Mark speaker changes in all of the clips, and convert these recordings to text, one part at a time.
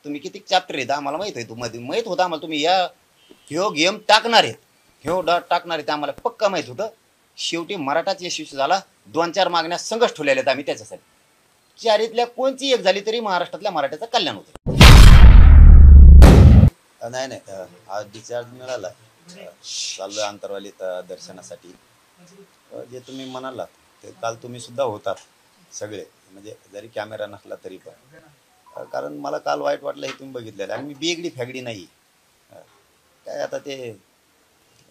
Speaker 1: तुम्ही किती चॅप्टर आहेत आम्हाला माहित आहे, तुम्हाला माहित होतं आम्हाला तुम्ही या ह्यो गेम टाकणार आहेत, ह्यो डॉट टाकणार आहेत आम्हाला पक्का माहित होतं. शेवटी मराठाच यशस्वी झाला. 2-4 मागण्या संघच ठेवलेल्या आहेत आम्ही त्याच्यासाठी. चारीतल्या कोणची एक झाली तरी महाराष्ट्रातल्या मराठ्याचं कल्याण होतं. नाही नाही, आज डिस्चार्ज मिळाला. चाललोय आंतरवालीत दर्शनासाठी. जे तुम्ही म्हणालात ते काल तुम्ही सुद्धा होतात सगळे, म्हणजे जरी कॅमेरा नसला तरी पण. कारण मला काल वाईट वाटलं हे तुम्ही बघितलेलं. आणि मी बेगडी फॅगडी नाही. काय आता ते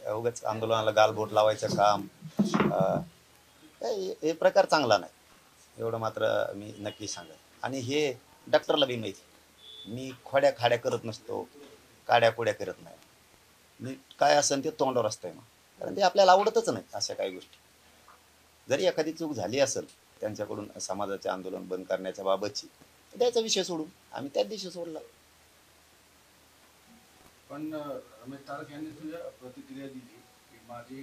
Speaker 1: उगाच आंदोलनाला गालबोट लावायचं काम, हे प्रकार चांगला नाही, एवढं मात्र मी नक्की सांगेन. आणि हे डॉक्टरला बी माहिती. मी खोड्या खाड्या करत नसतो, काड्या कोड्या करत नाही. मी काय असेल ते तोंडावर असतंय मग, कारण ते आपल्याला आवडतच नाही अशा काही गोष्टी. जरी एखादी चूक झाली असेल त्यांच्याकडून समाजाचे आंदोलन बंद करण्याच्या बाबतची, त्याचा विषय सोडून आम्ही त्याच दिवशी सोडला.
Speaker 2: पण रमेश तारक यांनी तुझ्या प्रतिक्रिया दिली की माझी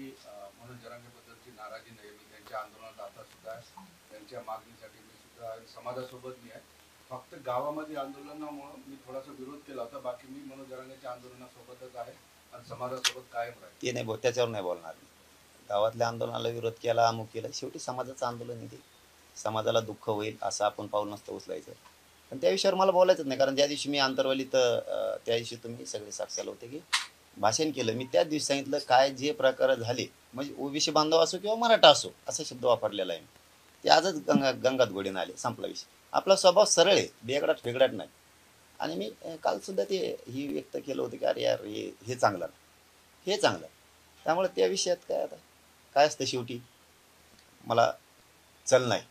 Speaker 2: मनोज जरांगेबद्दलची नाराजी नाही, मी त्यांच्या आंदोलनात आता सुद्धा त्यांच्या मागणीसाठी मी सुद्धा समाजासोबत मी आहे. फक्त गावामध्ये आंदोलनामुळे मी थोडासा विरोध केला होता, बाकी मी मनोज जरांगेच्या आंदोलनासोबतच आहे आणि समाजासोबत कायम राहील.
Speaker 1: ते नाही, त्याच्यावर नाही बोलणार मी. गावातल्या आंदोलनाला विरोध केला, अमुक केलं, शेवटी समाजाचं आंदोलन आहे ते. समाजाला दुःख होईल असं आपण पाऊल नसतं उचलायचं. पण त्या विषयावर मला बोलायचंच नाही, कारण ज्या दिवशी मी आंतरवालीत त्या दिवशी तुम्ही सगळे साक्षीला होते की भाषण केलं मी, त्याच दिवशी सांगितलं काय जे प्रकार झाले, म्हणजे ओबीसी बांधव असो किंवा मराठा असो असा शब्द वापरलेला आहे. ते आजच गंगात घोडीने आले, संपला विषय. आपला स्वभाव सरळ आहे, बेगडाट फेगडाट नाही. आणि मी काल सुद्धा ते ही व्यक्त केलं होतं की अरे यार हे चांगलं नाही, हे चांगलं. त्यामुळे त्या विषयात काय आता काय असतं, शेवटी मला चल नाही.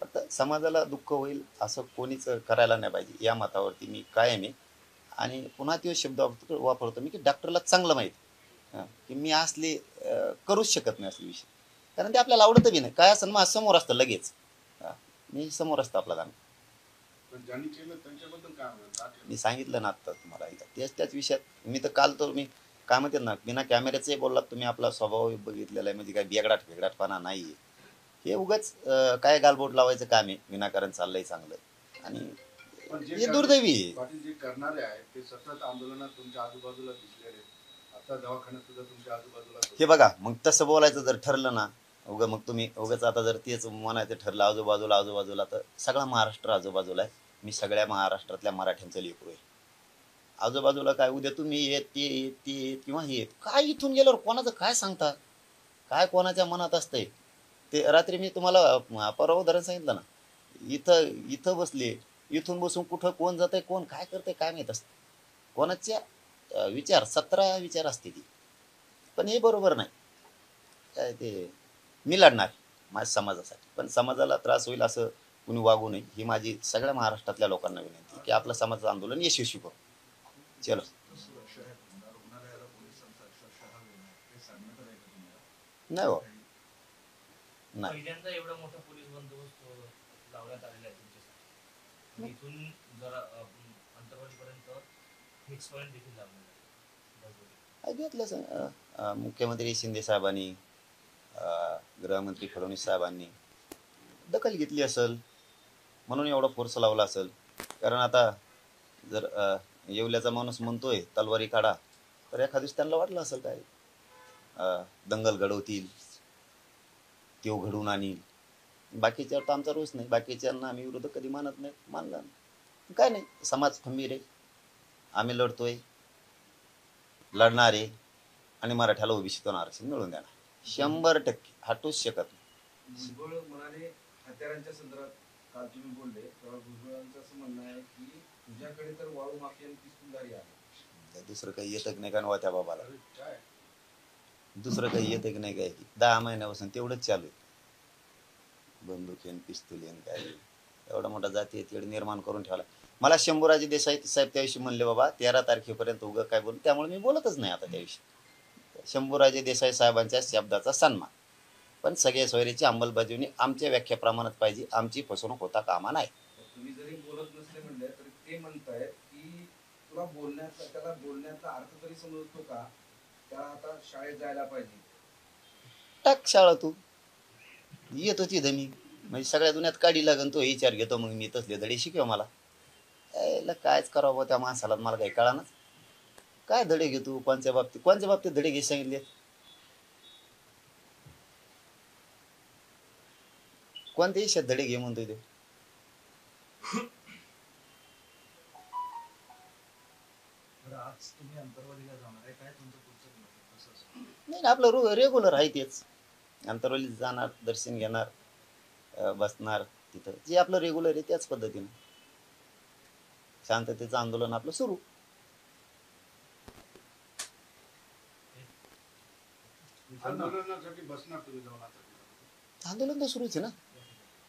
Speaker 1: फक्त समाजाला दुःख होईल असं कोणीच करायला नाही पाहिजे या मतावरती मी कायम आहे. आणि पुन्हा तो शब्द वापरतो मी की डॉक्टरला चांगलं माहिती की मी असले करूच शकत नाही असले विषय, कारण ते आपल्याला आवडतं बी नाही. काय असं मग समोर असतं लगेच, मी समोर असतं आपला काम.
Speaker 2: ज्यांनी केलं त्यांच्याबद्दल काय
Speaker 1: मी सांगितलं ना आता तुम्हाला एकदा, त्याच विषयात मी तर काल तर मी काय म्हणतात ना, बिना कॅमेऱ्याचंही बोललात तुम्ही, आपला स्वभाव बघितलेला आहे, म्हणजे काय बेगडाट फेगडाटपणा नाही आहे. हे उगाच काय गालबोट लावायचं काम आहे, विनाकारण चाललंय चांगलं. आणि हे दुर्दैवी आहे.
Speaker 2: जे करणारे आहेत ते सतत आंदोलनात तुमच्या आजूबाजूला दिसलेले, आता दवाखान्यात सुद्धा तुमच्या आजूबाजूला.
Speaker 1: हे बघा, मग तसं बोलायचं जर ठरलं ना, मग तुम्ही उगाच आता जर तेच म्हणायचं ठरलं आजूबाजूला तर सगळा महाराष्ट्र आजूबाजूला आहे. मी सगळ्या महाराष्ट्रातल्या मराठ्यांचं लेकरू आहे. आजूबाजूला काय उद्या तुम्ही येत ते किंवा हे काय इथून गेल्यावर कोणाचं काय सांगता, काय कोणाच्या मनात असतंय ते. रात्री मी तुम्हाला परवा उदाहरण सांगितलं ना, इथं बसले, इथून बसून कुठं कोण जात आहे, कोण काय करतंय काय माहीत असतं. कोणाच्या विचार 17 विचार असते ती. पण हे बरोबर नाही. काय ते मी लढणार माझ्या समाजासाठी, पण समाजाला त्रास होईल असं कुणी वागू नये ही माझी सगळ्या महाराष्ट्रातल्या लोकांना विनंती की आपलं समाजाचं आंदोलन यशस्वी करू. चलो. नाही हो, नाही.
Speaker 3: पहिल्यांदा एवढा मोठा पोलीस बंदोबस्त लावण्यात आलेला आहे तुमच्यासाठी. इथून जरा अंतरवालीपर्यंत फिक्स पॉईंट देखील लावलेला
Speaker 1: घेतलं मुख्यमंत्री शिंदे साहेबांनी, गृहमंत्री फडणवीस साहेबांनी दखल घेतली असेल म्हणून एवढा फोर्स लावला असेल. कारण आता जर येवल्याचा माणूस म्हणतोय तलवारी काढा, तर एखाद दिवस त्यांना वाटलं असेल काय दंगल घडवतील, त्यो घडवून आणील. बाकीच्यावर तर आमचा रोष नाही, बाकीच्यांना आम्ही विरोध कधी मानत नाही, मानला काय नाही. समाज खंबीर आहे, आम्ही लढतोय, लढणार आहे आणि मराठ्याला ओबीसीतून आरक्षण मिळवून देणार 100%, हटूच शकत नाही.
Speaker 2: भुजबळ म्हणाले हत्यारांच्या संदर्भात काल तुम्ही बोलले तेव्हा भुजबळांचं असं म्हणणं आहे की तुझ्याकडे तर वाळू माफिया आणि पिस्तुलधारी आहे,
Speaker 1: दुसरं काही येतं की नाही का त्या बाबाला, दुसरं काही येतं की नाही काय. 10 महिन्यापासून तेवढंच चालू आहे, बंदुकेन पिस्तुलेन काय एवढा मोठा जाती तिकडे निर्माण करून ठेवला. मला शंभूराजे देसाई साहेब त्याविषयी म्हणले बाबा 13 तारखेपर्यंत उगं काय बोलू, त्यामुळे मी बोलतच नाही आता त्याविषयी. शंभूराजे देसाई साहेबांच्या शब्दाचा सन्मान, पण सगळ्या सोयरीची अंमलबजावणी आमच्या व्याख्याप्रमाणेच पाहिजे, आमची फसवणूक होता कामा नाही.
Speaker 2: तुम्ही जरी बोलत नसले म्हणले तरी ते म्हणतायत की तुला त्याला बोलण्याचा अर्थ तरी समजतो का, त्याला आता शाळेत जायला पाहिजे.
Speaker 1: टाक शाळा तू, येतो तिथं मी, म्हणजे सगळ्या दुनियात काढी लागन तो विचार घेतो, मग मी तसले धडे शिकव मला. म्हटलं कायच करावं बुवा त्या माणसाला, मला काही कळानच. काय धडे घेतो कोणत्या बाबतीत धडे घे सांगितले? कोणत्या विषयात धडे घे म्हणतोय ते?
Speaker 3: बरं, आज तुम्ही अंतरवालीला जाणार आहे, काय तुमचं पुढचं नियोजन कसं असेल?
Speaker 1: नाही आपलं रेग्युलर आहे तेच. अंतरवलीत जाणार, दर्शन घेणार, बसणार तिथं, जे आपलं रेग्युलर आहे त्याच पद्धतीनं शांततेचं आंदोलन आपलं सुरू.
Speaker 2: आंदोलनासाठी बसणार तुम्ही जाऊन आता?
Speaker 1: आंदोलन तर सुरूच आहे ना,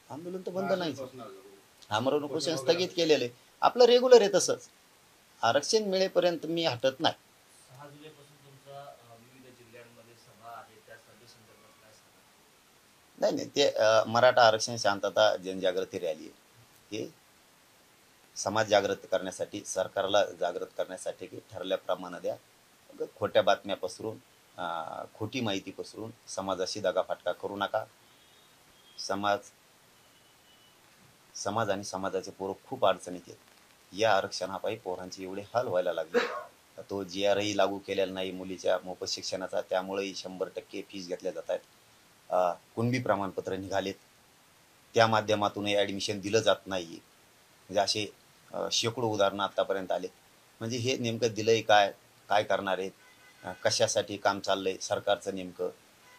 Speaker 1: आंदोलन तर बंद नाही.
Speaker 2: बसणार जरूर.
Speaker 1: आमरण उपोषण स्थगित केलेलं आहे, आपलं रेग्युलर आहे तसंच. आरक्षण मिळेपर्यंत मी हटत नाही.
Speaker 3: 6 जुलैपासून तुमचा विविध जिल्ह्यांमध्ये सभा आहे, त्या सभेसंदर्भात काय सांगा?
Speaker 1: नाही नाही, ते मराठा आरक्षण शांतता जनजागृती रॅली आहे. हे समाज जागृत करण्यासाठी, सरकारला जागृत करण्यासाठी की ठरल्याप्रमाणे द्या, खोट्या बातम्या पसरून, खोटी माहिती पसरून समाजाशी दगाफटका करू नका. समाज आणि समाजाचे पोरं खूप अडचणीत आहेत. या आरक्षणापायी पोरांचे एवढे हाल व्हायला लागले. तो GRही लागू केलेला नाही मुलीच्या मोफत शिक्षणाचा, त्यामुळेही 100% फीस घेतल्या जात आहेत. कुणबी प्रमाणपत्र निघालेत, त्या माध्यमातूनही ॲडमिशन दिलं जात नाही. म्हणजे असे शेकडो उदाहरणं आत्तापर्यंत आले. म्हणजे हे नेमकं दिलंय काय, काय करणार आहेत, कशासाठी काम चाललंय सरकारचं, नेमकं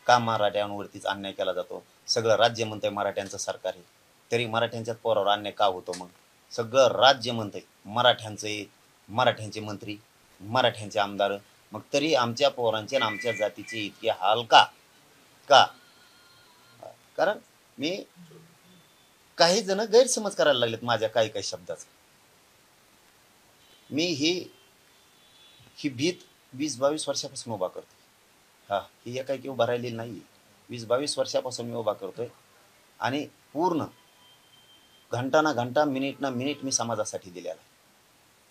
Speaker 1: का मराठ्यांवरतीच अन्याय केला जातो? सगळं राज्य म्हणतंय मराठ्यांचं सरकार आहे, तरी मराठ्यांच्याच पोरावर अन्याय का होतो? मग सगळं राज्य म्हणतंय मराठ्यांचे मंत्री, मराठ्यांचे आमदार, मग तरी आमच्या पोरांचे आणि आमच्या जातीचे इतके हाल का? कारण मी काही जण गैरसमज करायला लागलेत माझ्या काही काही शब्दाचा. मी ही भीत 20-22 वर्षापासून उभा करतो. ही एकाएकी उभा राहिलेली नाही, 20-22 वर्षापासून मी उभा करतोय. आणि पूर्ण घंटा ना घंटा, मिनिट ना मिनिट मी समाजासाठी दिलेला आहे.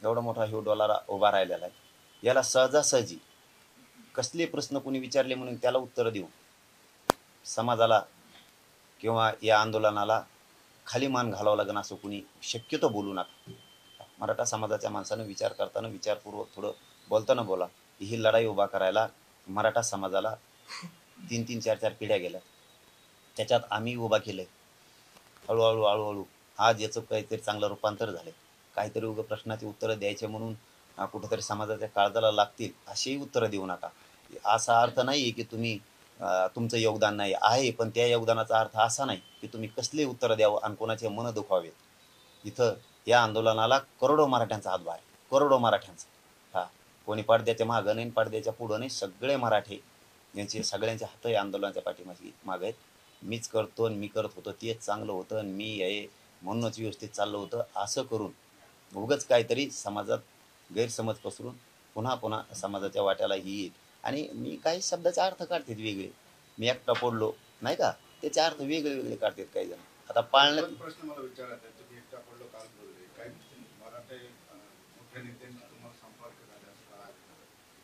Speaker 1: एवढा मोठा ह्यो डोलारा उभा राहिलेला आहे. याला सहजासहजी कसले प्रश्न कोणी विचारले म्हणून त्याला उत्तर देऊ समाजाला किंवा या आंदोलनाला खाली मान घालावं लागेल असं कुणी शक्यतो बोलू नका. मराठा समाजाच्या माणसानं विचार करताना विचारपूर्वक थोडं बोलताना बोला. ही लढाई उभा करायला मराठा समाजाला 3-3, 4-4 पिढ्या गेल्या, त्याच्यात आम्ही उभा केलंय. हळूहळू आज याचं काहीतरी चांगलं रूपांतर झालंय. काहीतरी उभं प्रश्नाची उत्तरं द्यायचे म्हणून कुठेतरी समाजाच्या काळजाला लागतील अशीही उत्तरं देऊ नका. असा अर्थ नाही आहे की तुम्ही तुमचं योगदान नाही आहे, पण त्या योगदानाचा अर्थ असा नाही की तुम्ही कसले उत्तरं द्यावं आणि कोणाचे मन दुखावेत. इथं या आंदोलनाला करोडो मराठ्यांचा हातभार आहे, करोडो मराठ्यांचा. कोणी पडद्याच्या मागं नाही, पडद्याच्या पुढं नाही, सगळे मराठे यांचे सगळ्यांचे हात या आंदोलनाच्या पाठीमागे मागं आहेत. मीच करतो आणि मी करत होतो तेच चांगलं होतं आणि मी हे म्हणूनच व्यवस्थित चाललं होतं असं करून उगाच काहीतरी समाजात गैरसमज पसरून पुन्हा समाजाच्या वाट्याला ही येईल. आणि मी काही शब्दाचे अर्थ काढतात वेगळे, मी एकटा पडलो नाही का, त्याचे अर्थ वेगळे काढतात काही जण. आता पाळण्यात
Speaker 2: प्रश्न मला विचारायचा आहे, तुम्ही एकटा पडलो काल बोलले, काय मराठे मोठ्या नेत्यांशी तुम्हाला संपर्क झाला असता,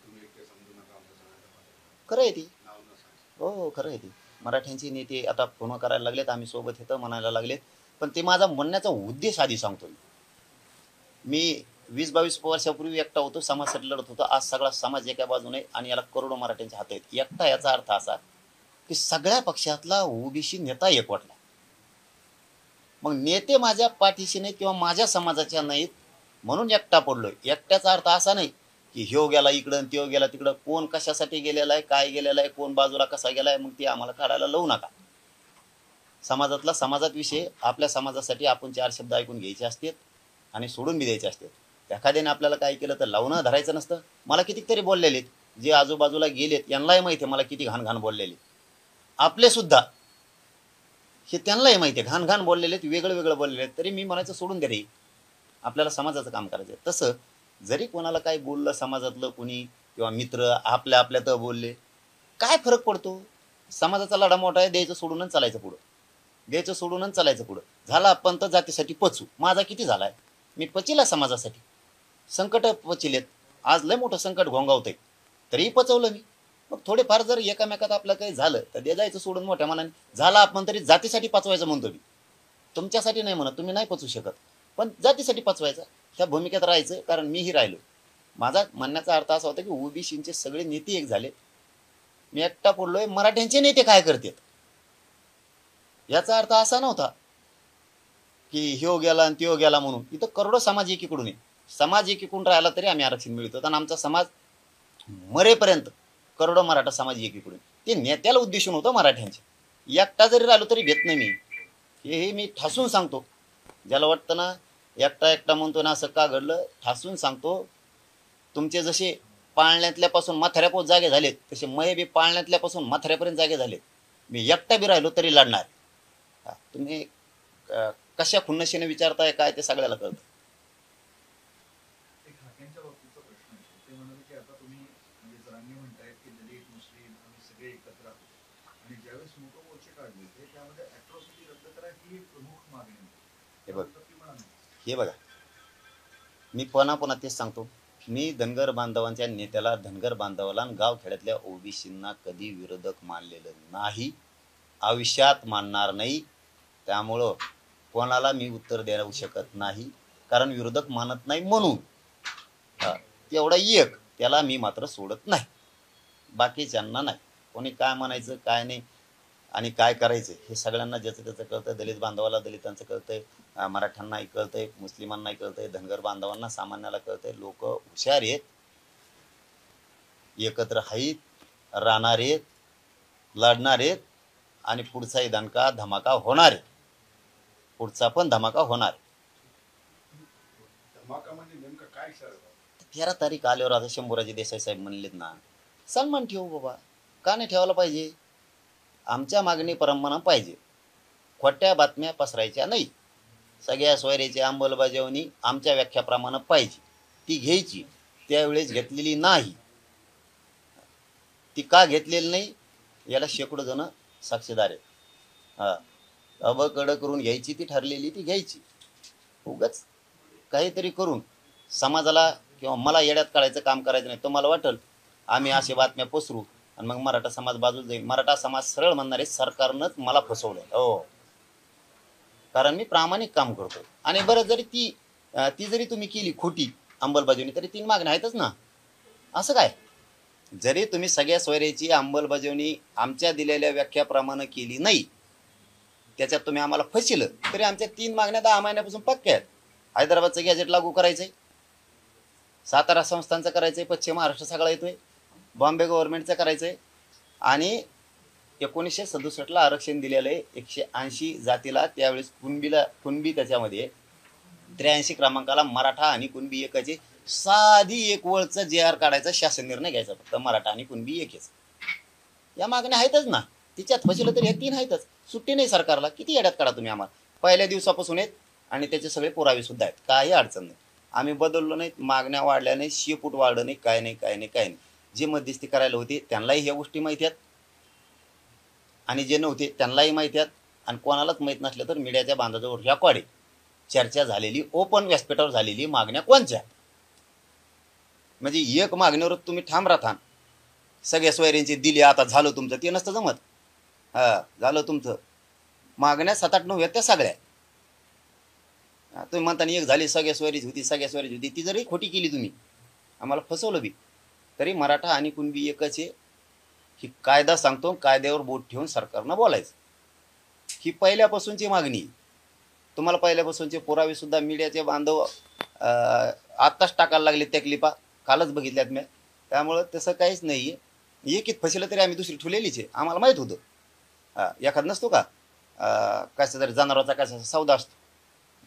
Speaker 2: तुम्ही एकटे समजू नका आमचं सगळ्यांना
Speaker 1: खरं आहे ती.
Speaker 2: नाव न सांगा.
Speaker 1: हो खरं आहे ती. मराठ्यांची नेते आता फोन करायला लागलेत, आम्ही सोबत येतं म्हणायला लागलेत. पण ते माझा म्हणण्याचा उद्देश आधी सांगतो. मी 20-22 वर्षापूर्वी एकटा होतो, समाजासाठी लढत होतो. आज सगळा समाज एका बाजूने आणि याला करोडो मराठ्यांचे हात आहेत. एकटा याचा अर्थ असा की सगळ्या पक्षातला ओबीसी नेता एकवटला. मग नेते माझ्या पाठीशी नाहीत किंवा माझ्या समाजाच्या नाहीत म्हणून एकटा पडलोय. एकट्याचा अर्थ असा नाही की ह्यो गेला इकडं आणि त्यो गेला तिकडं. कोण कशासाठी गेलेला आहे, काय गेलेला आहे, कोण बाजूला कसा गेलाय, मग ते आम्हाला काढायला लावू नका. समाजात विषय आपल्या समाजासाठी आपण 4 शब्द ऐकून घ्यायचे असतात आणि सोडून बी द्यायचे असतात. एखाद्याने आपल्याला काय केलं तर लावणं धरायचं नसतं. मला कितीतरी बोललेले जे आजूबाजूला गेलेत यांनाही माहिती आहे मला किती घाण बोललेले. आपले सुद्धा हे त्यांनाही माहिती आहे घाण बोललेले, वेगळं बोललेले, तरी मी म्हणायचं सोडून दे रे, आपल्याला समाजाचं काम करायचं. तसं जरी कोणाला काही बोललं समाजातलं कोणी किंवा मित्र आपल्यात बोलले, काय फरक पडतो? समाजाचा लढा मोठा आहे, द्यायचं सोडूनच चालायचं पुढं. झाला पंत जातीसाठी पचू, माझा किती झालाय, मी पचिला समाजासाठी. संकट पचिलेत, आज लय मोठं संकट घोंगावतंय तरीही पचवलं मी. मग थोडेफार जर एकामेकात आपलं काही झालं तर दे जायचं सोडून मोठ्या मनाने. झाला आपण तरी जातीसाठी पचवायचं म्हणतो मी, तुमच्यासाठी नाही म्हणत, तुम्ही नाही पचवू शकत, पण जातीसाठी पचवायचा. ह्या भूमिकेत राहायचं, कारण मीही राहिलो. माझा म्हणण्याचा अर्थ असा होता की ओबीसीचे सगळे नेते एक झाले, मी एकटा पडलोय, मराठ्यांचे नेते काय करतात याचा अर्थ असा नव्हता की ह्यो गेला आणि त्यो गेला म्हणून. इथं करोडो समाज एकीकडून आहे. समाज एकीकडून राहिला तरी आम्ही आरक्षण मिळतो, आणि आमचा समाज मरेपर्यंत करोडो मराठा समाज एकीकडून. ते नेत्याला उद्देशून होतं मराठ्यांचे. एकटा जरी राहिलो तरी घेत नाही मी, हे मी ठासून सांगतो. ज्याला वाटतं ना एकटा एकटा म्हणतो ना असं का घडलं, ठासून सांगतो. तुमचे जसे पाळण्यातल्यापासून म्हाताऱ्यापोत जागे झालेत, तसे मय बी पाळण्यातल्यापासून म्हाताऱ्यापर्यंत जागे झालेत. मी एकटा बी राहिलो तरी लढणार. तुम्ही कशा खुन्नशीने विचारताय काय ते सगळ्याला कळतं.
Speaker 4: एक हाक्यांच्या बाबतीचा प्रश्न आहे. ते म्हणाले की आता तुम्ही म्हणजे जरांगे म्हणतायत की दलित मुस्लिम आम्ही सगळे एकत्र आहोत, आणि ज्यावेळेस मोठं मोर्चे काढले होते त्यामध्ये अॅट्रॉसिटी रद्द करा ही एक प्रमुख मागणी होती.
Speaker 1: हे बघ,
Speaker 4: त्याबद्दल ती म्हणाली.
Speaker 1: हे बघा, मी पुन्हा तेच सांगतो. मी धनगर बांधवांच्या नेत्याला, धनगर बांधवाला आणि गावखेड्यातल्या ओबीसींना कधी विरोधक मानलेलं नाही, आयुष्यात मानणार नाही. त्यामुळं कोणाला मी उत्तर देऊ शकत नाही, कारण विरोधक मानत नाही म्हणून. तेवढा एक त्याला मी मात्र सोडत नाही, बाकीच्यांना नाही. कोणी काय म्हणायचं काय नाही आणि काय करायचं हे सगळ्यांना ज्याचं त्याचं कळतंय. दलित बांधवाला दलितांचं कळतंय, मराठ्यांनाही कळतंय, मुस्लिमांनाही कळतंय, धनगर बांधवांना सामान्याला कळतंय. लोक हुशार आहेत, एकत्र आहेत, राहणार आहेत, लढणार आहेत, आणि पुढचाही दणका धमाका होणार आहे. पुढचा पण धमाका होणार आहे.
Speaker 2: धमाका म्हणजे नेमकं काय सर?
Speaker 1: 13 तारीख आल्यावर आता शंभूराजे देसाई साहेब म्हणलेत ना, सन्मान ठेवू बाबा, का नाही ठेवायला पाहिजे. आमच्या मागणीप्रमाणे पाहिजे, खोट्या बातम्या पसरायच्या नाही. सगळ्या सोयऱ्याची अंमलबजावणी आमच्या व्याख्याप्रमाणे पाहिजे, ती घ्यायची. त्यावेळेस घेतलेली नाही. ती का घेतलेली नाही याला शेकडो जण साक्षीदार आहेत. अबकड करून घ्यायची ती ठरलेली, ती घ्यायची. उगाच काहीतरी करून समाजाला किंवा मला येड्यात काढायचं काम करायचं नाही. तुम्हाला वाटेल आम्ही असे बातम्या पसरू आणि मग मराठा समाज बाजूला जाईल. मराठा समाज सरळ म्हणणारे सरकारनंच मला फसवलंय. हो, कारण मी प्रामाणिक काम करतो. आणि बरं, जरी ती जरी तुम्ही केली खोटी अंमलबजावणी तरी 3 मागण्या आहेतच ना. असं काय, जरी तुम्ही सगळ्या सोयऱ्याची अंमलबजावणी आमच्या दिलेल्या व्याख्याप्रमाणे केली नाही, त्याच्यात तुम्ही आम्हाला फसिलं, तरी आमच्या 3 मागण्या 10 महिन्यापासून पक्क्या आहेत. हैदराबादचं गॅजेट लागू करायचंय, सातारा संस्थांचं करायचंय, पश्चिम महाराष्ट्र सगळा येतोय, बॉम्बे गव्हर्नमेंटचं करायचंय, आणि 1967ला आरक्षण दिलेलं आहे 180 जातीला. त्यावेळेस कुणबी त्याच्यामध्ये 83 क्रमांकाला मराठा आणि कुणबी एकाचे साधी एक वळचं JR काढायचा, शासन निर्णय घ्यायचा, फक्त मराठा आणि कुणबी एकच. या मागण्या आहेतच ना. तिच्यात फसिलं तरी हे 3 आहेतच. सुट्टी नाही सरकारला. किती येड्यात काढा तुम्ही आम्हाला. पहिल्या दिवसापासून आहेत आणि त्याचे सगळे पुरावे सुद्धा आहेत. काही अडचण नाही. आम्ही बदललो नाही, मागण्या वाढल्या नाही, शेपूट वाढलं नाही, काय नाही. जे मध्यस्थी करायला होते त्यांनाही ह्या गोष्टी माहिती आहेत, आणि जे नव्हते त्यांनाही माहिती आहेत. आणि कोणालाच माहीत नसलं तर मीडियाच्या बांधाजवळ रेकॉर्ड आहे, चर्चा झालेली, ओपन व्यासपीठावर झालेली मागण्या कोणत्या. म्हणजे एक मागणीवर तुम्ही ठाम राहता. सगळ्या सोयऱ्यांचे दिले, आता झालं तुमचं, ते नसतं जमत. झालं तुमचं. मागण्या 7-8-9 आहेत त्या सगळ्या. तुम्ही म्हणता एक झाली, सगळ्या सोयरीची होती, ती जरी खोटी केली तुम्ही, आम्हाला फसवलं बी, तरी मराठा आणि कुणबी एकच आहे. ही कायदा सांगतो, कायद्यावर बोट ठेवून सरकारनं बोलायचं. ही पहिल्यापासूनची मागणी. तुम्हाला पहिल्यापासूनचे पुरावे सुद्धा मीडियाचे बांधव आत्ताच टाकायला लागले त्या क्लिपा, कालच बघितल्यात मी. त्यामुळं तसं काहीच नाही आहे. एकीत फसलं तरी आम्ही दुसरी ठेवलेलीच आहे. आम्हाला माहीत होतं. एखाद नसतो का कसा तरी जनावराचा कसा सौदा असतो,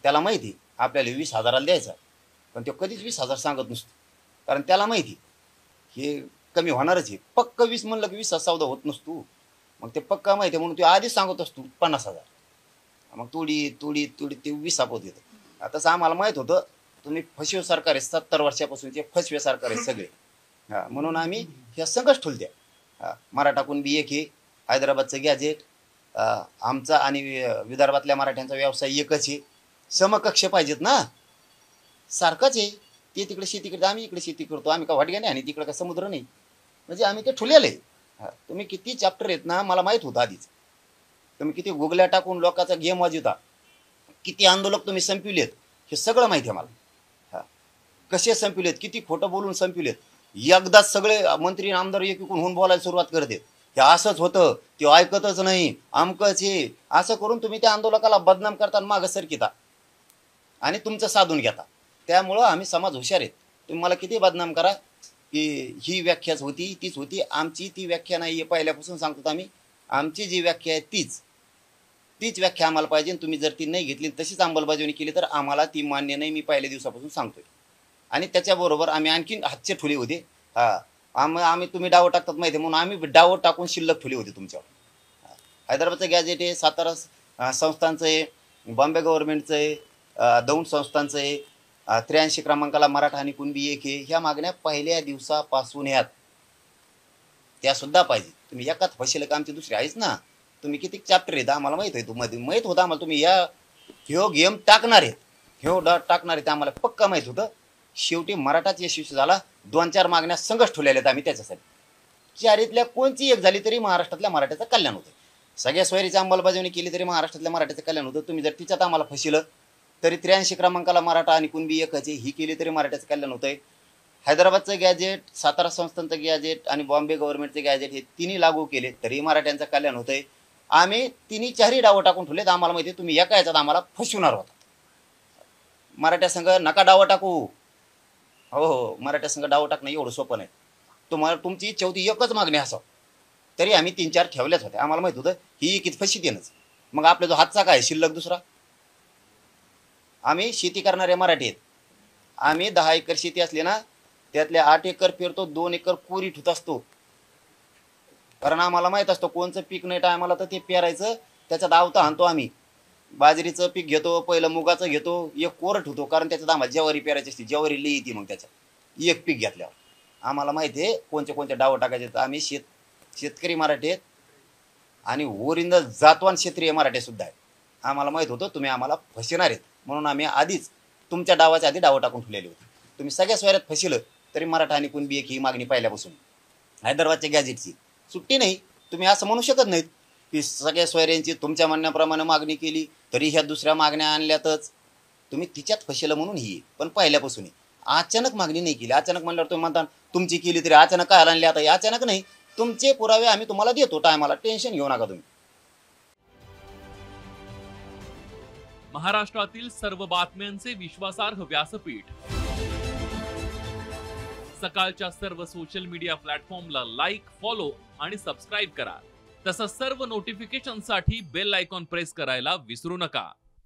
Speaker 1: त्याला माहिती आपल्याला 20,000ला द्यायचा, पण तो कधीच 20,000 सांगत नसतो, कारण त्याला माहिती हे कमी होणारच आहे. पक्क 20 म्हणलं की 20 सौदा होत नसतो. मग ते पक्का माहिती आहे म्हणून तो आधीच सांगत असतो 50,000. मग तोडी ते 20 सापवत येतं. तसं आम्हाला माहीत होतं. तुम्ही फसवे सरकार आहे, 70 वर्षापासूनचे फसवे सरकार आहे सगळे. म्हणून आम्ही ह्या संघर्ष ठुलत्या. मराठा कुणबी एक आहे, हैदराबादचं गॅजेट, आमचा आणि विदर्भातल्या मराठ्यांचा व्यवसाय एकच आहे. समकक्ष पाहिजेत ना, सारखंच आहे. ते तिकडे शेती करते, आम्ही इकडे शेती करतो. आम्ही का वाटग्या नाही आणि तिकडे का समुद्र नाही. म्हणजे आम्ही ते ठुलेलं आहे. तुम्ही किती चॅप्टर आहेत ना, मला माहीत होतं आधीच. तुम्ही किती गुगल्या टाकून लोकांचा गेम वाजवता, किती आंदोलक तुम्ही संपविलेत, हे सगळं माहिती आहे मला. कसे संपविलेत, किती खोटं बोलून संपविलेत. एकदाच सगळे मंत्री आमदार एकीकडून होऊन बोलायला सुरुवात करते, हे असंच होतं, ते ऐकतच नाही, आमकंच हे असं करून तुम्ही त्या आंदोलकाला बदनाम करता, मागं सरकिता आणि तुमचं साधून घेता. त्यामुळं आम्ही समाज हुशार आहेत. तुम्ही मला किती बदनाम करा की ही व्याख्याच होती, तीच होती. आमची ती व्याख्या नाही आहे, पहिल्यापासून सांगतो आम्ही. आमची जी व्याख्या आहे तीच व्याख्या आम्हाला पाहिजे. तुम्ही जर ती नाही घेतली, तशीच अंमलबजावणी केली तर आम्हाला ती मान्य नाही. मी पहिल्या दिवसापासून सांगतोय. आणि त्याच्याबरोबर आम्ही आणखीन हातचे ठुले होते. आम्ही तुम्ही डावं टाकतात माहिती आहे, म्हणून आम्ही डावं टाकून शिल्लक ठुले होते तुमच्यावर. हैदराबादचं गॅजेट आहे, सातारा संस्थांचं आहे, बॉम्बे गव्हर्नमेंटचं आहे, दौंड संस्थांचं आहे, 83 क्रमांकाला मराठा आणि कुणबी एक आहे. ह्या मागण्या पहिल्या दिवसापासून ह्यात त्या सुद्धा पाहिजे. तुम्ही एकाच फशील का आमची दुसरी आहेच ना. तुम्ही किती चॅप्टर आहेत आम्हाला माहीत आहे. मध्ये माहीत होतं आम्हाला तुम्ही ह्यो गेम टाकणार आहेत, ह्यो डाट टाकणार आहेत, आम्हाला पक्का माहीत होतं. शेवटी मराठाच यशस्वी झाला. 2-4 मागण्या संघच ठेवलेल्या आहेत आम्ही त्याच्यासाठी. चारीतल्या कोणची एक झाली तरी महाराष्ट्रातल्या मराठ्याचं कल्याण होतं. सगळ्या सोयरीची अंमलबजावणी केली तरी महाराष्ट्रातल्या मराठ्याचं कल्याण होतं. तुम्ही जर तिच्यात आम्हाला फसिलं तरी 83 क्रमांकाला मराठा आणि कुणबी एकचे ही केली तरी मराठ्याचं कल्याण होतंय. हैदराबादचं गॅजेट, सातारा संस्थांचं गॅजेट आणि बॉम्बे गव्हर्नमेंटचे गॅजेट हे तिन्ही लागू केले तरी मराठ्यांचं कल्याण होतंय. आम्ही तिन्ही चारही डावं टाकून ठेवलेत. आम्हाला माहिती आहे तुम्ही एका याच्यात आम्हाला फसवणार होता. मराठ्या संघ नका डावं टाकू. हो, मराठ्या संघ डावं टाकणं एवढं सोपं नाही. तुम्हाला तुमची इच्छा होती एकच मागणी असावं, तरी आम्ही 3-4 ठेवल्याच होत्या. आम्हाला माहित होतं ही किती फशीत येणंच. मग आपला जो हातचा काय शिल्लक दुसरा. आम्ही शेती करणारे मराठी आहेत. आम्ही 10 एकर शेती असली ना, त्यातले 8 एकर पेरतो, 2 एकर कोरी ठुत असतो. कारण आम्हाला माहीत असतं कोणचं पीक नाही टायमाला तर ते पेरायचं, त्याच्यात आवता आणतो आम्ही. बाजरीचं पीक घेतो, पहिलं मुगाचं घेतो, एक कोरट होतो, कारण त्याच्यात आम्हाला ज्वारी पेरायची असते. ज्वारी लई येते मग त्याच्यात एक पीक घेतल्यावर. आम्हाला माहिती आहे कोणते डावं टाकायचे. आम्ही शेतकरी मराठी आहेत आणि ओरिजिनल जातवान क्षेत्रीय मराठी सुद्धा आहे. आम्हाला माहीत होतं तुम्ही आम्हाला फसवणार आहेत, म्हणून आम्ही आधीच तुमच्या डावाच्या आधी डावं टाकून ठेवलेले होते. तुम्ही सगळ्या सोयऱ्यात फसिलं तरी मराठा आणि कुणबी एक ही मागणी पहिल्यापासून. हैदराबादच्या गॅजेटची सुट्टी नाही. तुम्ही असं म्हणू शकत नाहीत की सगळ्या सोयऱ्यांची तुमच्या म्हणण्याप्रमाणे मागणी केली तरी ह्या दुसऱ्या मागण्या आणल्यातच. तुम्ही तिच्यात फसिलं म्हणून ही. पण पहिल्यापासून अचानक मागणी नाही केली. अचानक म्हणल्यावर तुम्ही म्हणता तुमची केली तरी अचानक काय आणली. आता अचानक नाही, तुमचे पुरावे आम्ही तुम्हाला देतो टायमाला. टेन्शन घेऊ नका तुम्ही.
Speaker 5: महाराष्ट्रातील सर्व बातम्यांचे विश्वासार्ह व्यासपीठ. सकाळच्या सर्व सोशल मीडिया प्लॅटफॉर्मला लाईक, फॉलो आणि सबस्क्राईब करा. तसंच सर्व नोटिफिकेशनसाठी बेल आयकॉन प्रेस करायला विसरू नका.